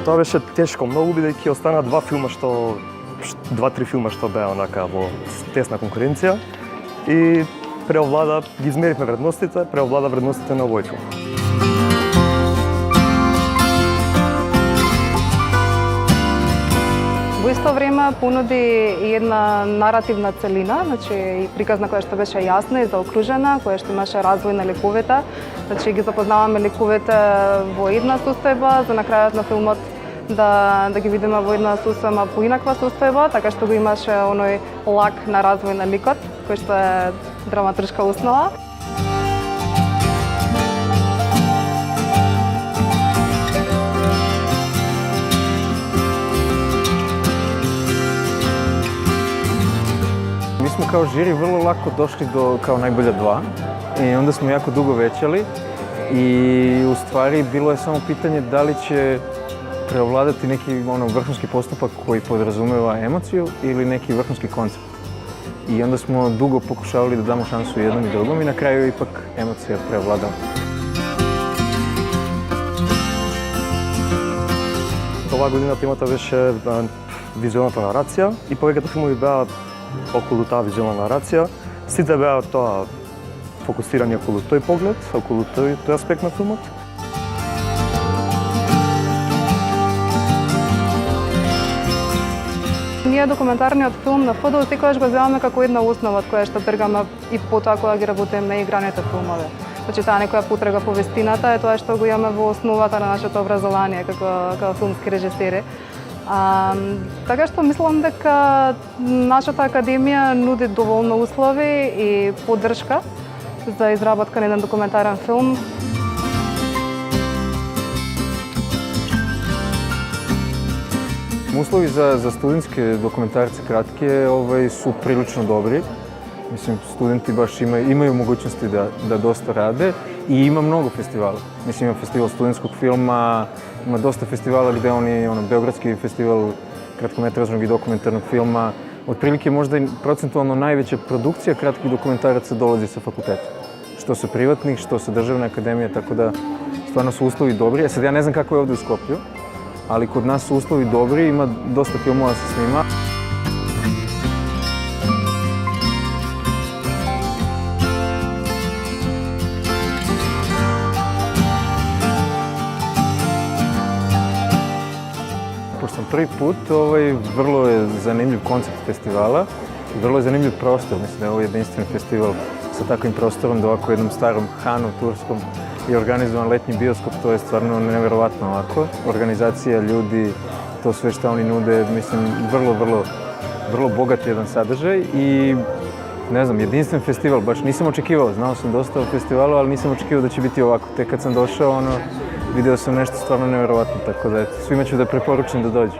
тоа беше тешко многу, бидејќи остана два-три филма што беа онака во тесна конкуренција и ги измеривме вредностите, преовлада вредностите на овој филм. Во исто време понуди и една наративна целина, значи приказна која што беше јасна и заокружена, која што имаше развој на ликовите. Значи ги запознаваме ликовите во една состојба, за на крајот на филмот да ги видиме во една сосема поинаква состојба, така што го имаше оној лак на развој на ликот, кој што е драматуршка основа. Mi smo kao žiri vrlo lako došli do kao najbolja dva i onda smo jako dugo većali i u stvari bilo je samo pitanje da li će preovladati neki vrhunski postupak koji podrazumeva emociju ili neki vrhunski koncept. I onda smo dugo pokušavali da damo šansu jednom i drugom i na kraju je ipak emocija preovladala. Оваа година темата беше визуелната нарација и повеќето филмови беа околу таа визуелна нарација. Сите беа тоа фокусирани околу тој поглед, околу тој аспект на филмот. Ние документарниот филм на ФДУ секогаш го земаме како една основа од која што тргаме и потоа кога ги работиме на играните филмови. Значи таа некоја потрага по вестината е тоа што го имаме во основата на нашето образование како филмски режисери. Така што мислам дека нашата академија нуди доволно услови и поддршка за изработка на еден документарен филм. Услови за студентски документарци кратки su prilično dobri. Mislim, studenti baš imaju mogućnosti da dosta rade i ima mnogo festivala. Mislim, ima festival studentskog filma, ima dosta festivala gde Beogradski festival kratkometražnog i dokumentarnog filma. Otprilike možda i procentualno najveća produkcija kratkih dokumentaraca dolazi sa fakulteta. Što su privatnih, što su državne akademije, tako da stvarno su uslovi dobri. Sad ja ne znam kako je ovde u Skoplju, ali kod nas su uslovi dobri, ima dosta filmova se snima. Pošto sam prvi put, vrlo je zanimljiv koncept festivala i vrlo je zanimljiv prostor. Mislim da je ovo jedinstven festival sa takvim prostorom da ovako jednom starom hanu turskom je organizovan letnji bioskop, to je stvarno neverovatno ovako. Organizacija, ljudi, to sve što oni nude, mislim, vrlo bogat jedan sadržaj i ne znam, jedinstven festival, baš nisam očekivao, znao sam dosta o festivalu, ali nisam očekivao da će biti ovako. Tek kad sam došao, video sam nešto stvarno neverovatno, tako da svima ću da preporučim da dođu.